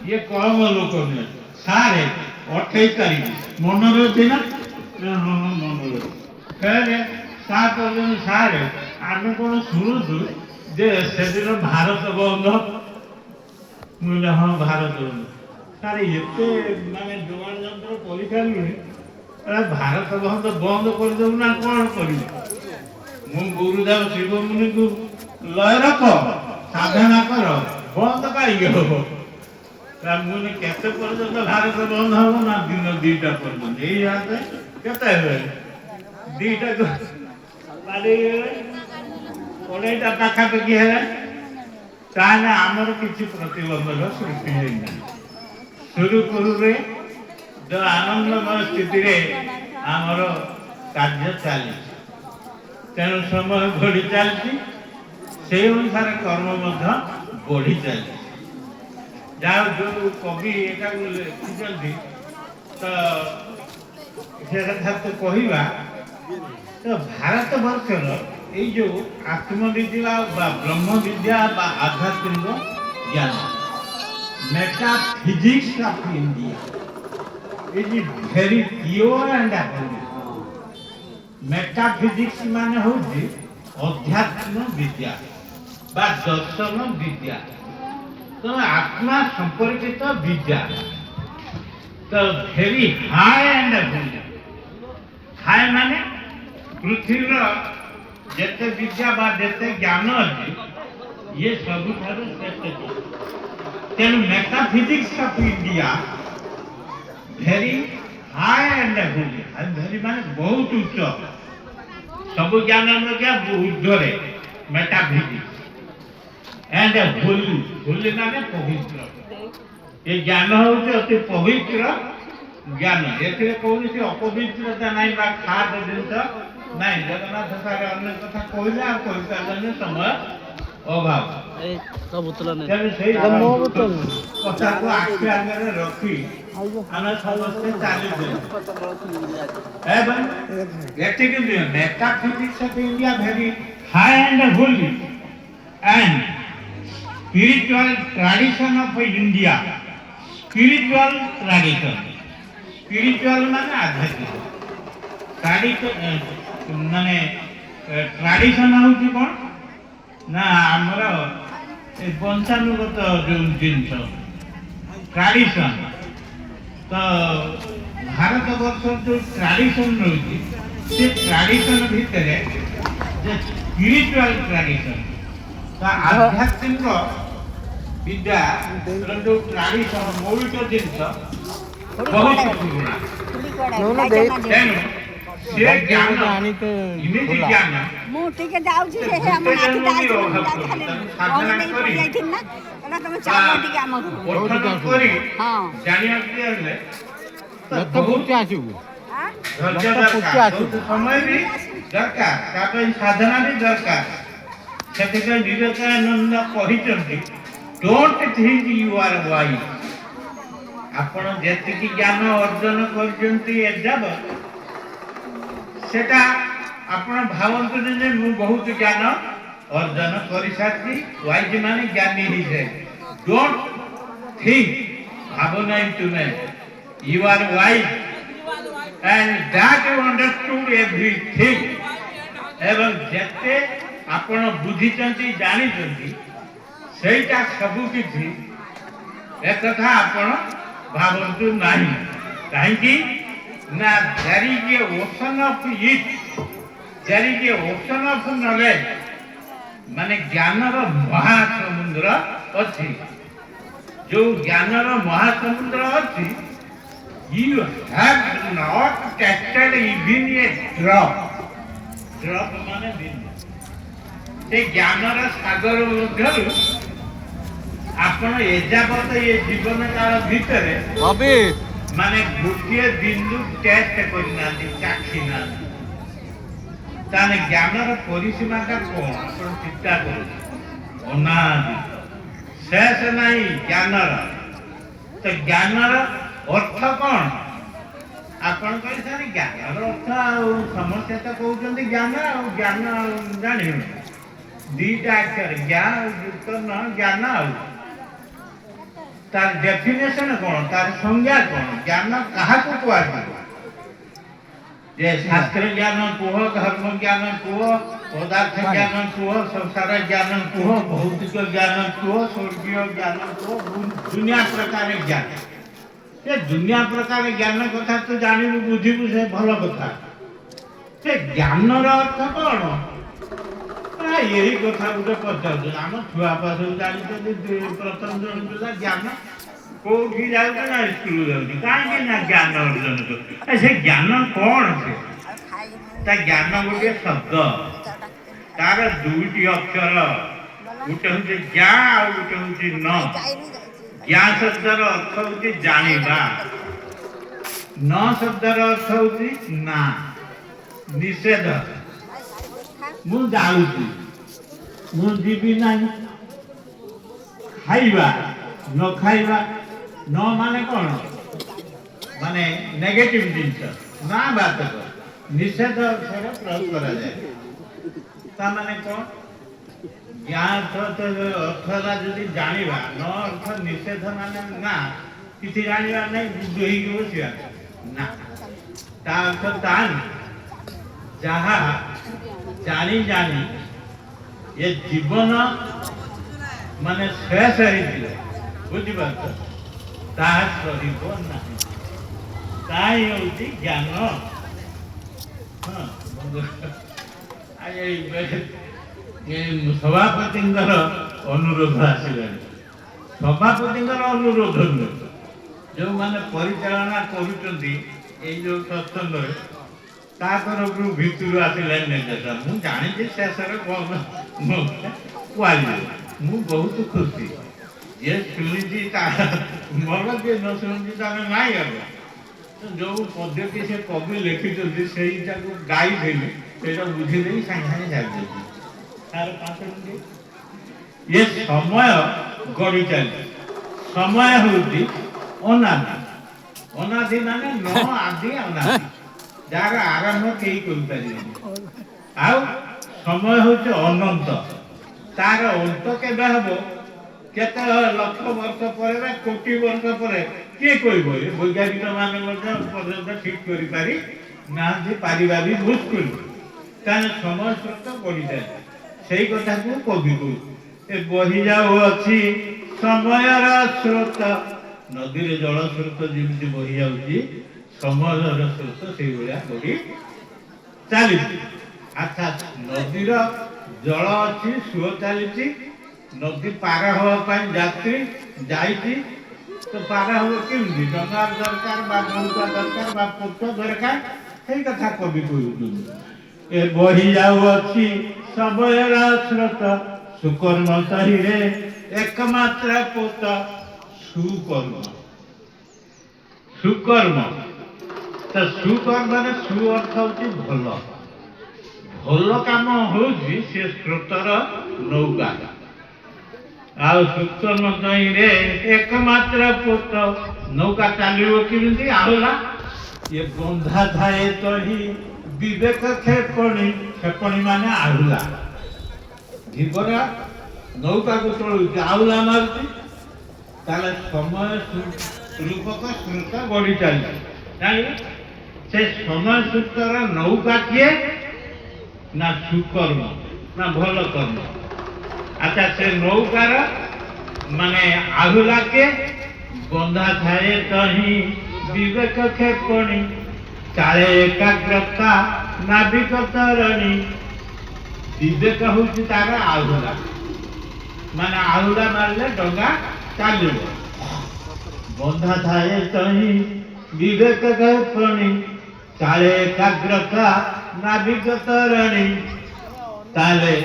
ये कम लोक नुहे सारे 28 तारीख मन अच्छे ना मन फेर सारे आम कौन शुणुचु जे से दिन भारत बंद मुझे हाँ भारत बंद सारे एत माने जोगाड़ यंत्र कर भारत बंद बंद करदेव ना कौन कर गुरुदेव शिव मुनि को लय रख साधना कर बंद कहीं हम मुझे केते पर्यंत भारत बंद हम ना दिन दीटा पर्यंत यही केते दीटा कोड़ेटा पाखापाखि है ताहले आमर किसी प्रतिबंधक सृष्टि होना सुरुखुरु जो आनंदमय स्थिति आमर कार्य चली तेणु समय बढ़ी चलती से अनुसार कर्म बढ़ी चलती जहाँ जो कवि एटा लिखिं तो तो कहवा तो भारत वर्षर ये जो आत्मविद्या ब्रह्म विद्या आध्यात्मिक ज्ञान metaphysics of India is very pure and metaphysics माने होची अध्यात्म विद्या बा दर्शन विद्या तो आत्मा संपर्कित विद्या तो वेरी हाई एंड हाई माने पृथ्वी जेते विद्या बा जेते ज्ञान अच्छे ये सबुठ श्रेष्ठ तेणु metaphysics of India very high and very माने बहुत उच्च सब ज्ञान क्या ऊर्ध्वे मेटाफिजिक्स एंड होली होली माने पवित्र ये ज्ञान हूँ अति पवित्र ज्ञान ये कौन सी अपवित्रता नहीं खाद जिन नहीं जगन्नाथ सारे अन्य कथा कहले कही समय अभाव कथा को आखि आगे रखी आम समस्ते चली metaphysics of India very high and Holi and spiritual tradition of India spiritual tradition spiritual माने आध्यात्मिक ट्रेडिशन माने ट्रेडिशन होची कोन ना हमर वंशानुगत जो जिनस ट्रेडिशन तो भारत वर्ष जो ट्रेडिशन रही से ट्रेडिशन भितर जो स्पिरिचुअल ट्रेडिशन तो आध्यात्मिक विद्या जो ट्रेडिशन मौलिक जिनस बहुत पुराना से ज्ञान इमेज ज्ञान मु टिके जाउछी से हम आखि दाइ साधना करी जाइथिन ना एना तुम चालो टिके हम पठन करी हां जानिया के तो बहुत आसीबु हां धैर्य समय भी दरकार तापर साधना भी दरकार सेते विवेकानंद कहिचंती don't think you are wise आपण जेतिकी ज्ञान अर्जन करजंती एजाब सेटा आपण भावंतु जे मु बहुत ज्ञान अर्जन करि साथी वाइज माने ज्ञानी ही है डोंट थिंक भावना तुमे you are wise and that you understood everything एवं जेते आपण बुझिचंती जानिचंती सेटा सब किछि एक कथा आपण भावंतु नहीं कहीं ना there is a ocean of it there is a ocean of knowledge माने ज्ञानर महासमुद्र अच्छी जो ज्ञानर महासमुद्र अच्छी you have not tasted even a drop माने बिंदु से ज्ञानर सागर मध्यरु आपण एजाबत ये जीवन काल भितर माने गोटे बिंदु टेस्ट करना चाखी ना ताने ज्ञानर परिसीमा का कौन आपण चिंता करो अनादि शेष नहीं ज्ञानर तो ज्ञानर अर्थ कौन आपण कहि सारी ज्ञानर अर्थ समस्या तो कहउछन्ती ज्ञान ज्ञान जानि दीटा अक्षर ज्ञान युक्त न ज्ञान तार डेफिनेशन कौन तार संज्ञा कौन ज्ञान कहा को कुआଯିବ जे शास्त्र ज्ञान कुह धर्म ज्ञान कुह पदार्थ ज्ञान कुह संसार ज्ञान कुह भौतिक ज्ञान कुह स्वर्गीय ज्ञान कुह दुनिया प्रकार ज्ञान ये दुनिया प्रकार ज्ञान कथा तो जानिबु बुझिबु से भल कथा से ज्ञान र अर्थ कौन यही कथा गुटे पचार आम छुआ पास जानी प्रथम जन पिला ज्ञान कौटी जाऊँ ना स्कूल जाऊँ कहीं ना ज्ञान अर्जन कर से ज्ञान कौन से ज्ञान गोटे शब्द तार दुईटी अक्षर गोटे हूँ ज्ञा और गोटे हूँ न ज्ञा शब्दर अर्थ हूँ जानिबा न शब्दर अर्थ हूँ ना निषेध मु जाऊँ मु जीवी ना खाइबा न खाइबा न माने कौन माने नेगेटिव जिनस ना बात निषेध अक्षर प्रयोग करा जाए ता माने कौन ज्ञान अर्थरा जदि जानिबा न अर्थ निषेध माने ना किसी जानिबा नहीं बुद्धि होई बसिया ना ता अर्थ तान जहा जानी जानी ये जीवन माने शेष है बुझी बात ताहा सरीब नहीं ताई होती ज्ञान सभापति अनुरोध आसला सभापति अनुरोध जो मैंने परिचालना कर सत्संग तरफ भितर आसला नेता मुझे जानी शेष मु बहुत खुशी ये शुणी मर किए न शुणी नाई जो पद्धति से कवि लिखिं से गाई बुझे सागे सागे तार 5 मिनट ये समय गड़ी चली समय हूँ अनादि अनादि माने न आदि अनादि जार आरंभ कहीं कर समय हूँ अनंत तार अंत के केते लक्ष वर्ष पर कोटि वर्ष पर किए कह वैज्ञानिक मान ठीक कर पारिबा भी मुस्किल कारण समय स्रोत बढ़ी जाए से कथा को कवि कह बही जाऊ अच्छी समय स्रोत नदी रे जल स्रोत जमी बही जाऊँगी समय स्रोत से भाया बढ़ी चली अच्छा नदीर जल अच्छी सुଅ चली नदी पार हाँपाई यात्री जाइए तो पार हम कमी डंगार दरकार नौका दरकार पोत दरकार से कथा कवि कह बही जाऊँगी समय स्रोत सुकर्म सही एकमात्र पोत सुकर्म सुकर्म तो सुकर्म माने सु अर्थ हूँ भल भल कम हूँ से स्रोतर नौका आउ सुकर्म सही एकमात्र पोत नौका चलो कि आला ये बंधा थाए तो ही विवेक क्षेपणी क्षेपणी माने आहुला धीबरा नौका को चलू आहुला मारुति ताले समय रूपक स्रोत बढ़ी चली से समय सूत्र नौका किए ना सुकर्म ना भल कर्म अच्छा से नौकार माने आहुला के बंधा थाए तो ही विवेक क्षेपणी चाले एकाग्रता नाविक तरणी विवेक हूँ तार आहुला माने आहुला मारले डंगा चलो बंधा थाए तो ही विवेक क्षेपणी चाले एकाग्रता नाविक तरणी ताले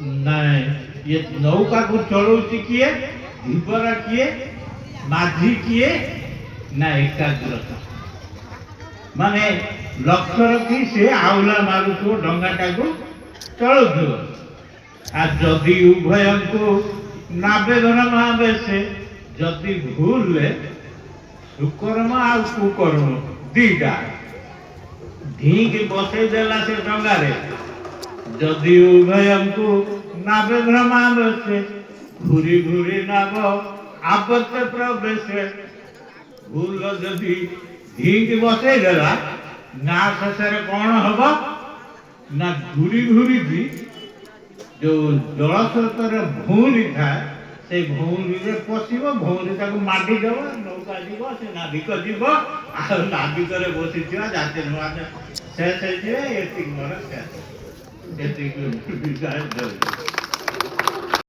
नहीं ये नौका को चलौती किए धीबरा किए माझी किए ना एकाग्रता माने लक्ष्य रखी से आउला मारुथो डंगाटा को चलुथो आ जदि उभय को नावेदन महावेशे जदि भूल ले सुकर्म आ कुकर्म दीटा ढीक बसई देला से डंगारे जदि उभय को नावे भ्रमावेशे घूरी घूरी नाव आपत्य प्रवेश भूल जदि ढींग बसई देला ना शेष कौन हम ना घूरी घूरी भी जो जल स्रोतर भौरी था से भौरी रे पशिब भौरी ताको माटी देव नौका जीव से नाविक जीव आ नाविक रे बसी जाते नुआ शेष हो मोर शेष विदाय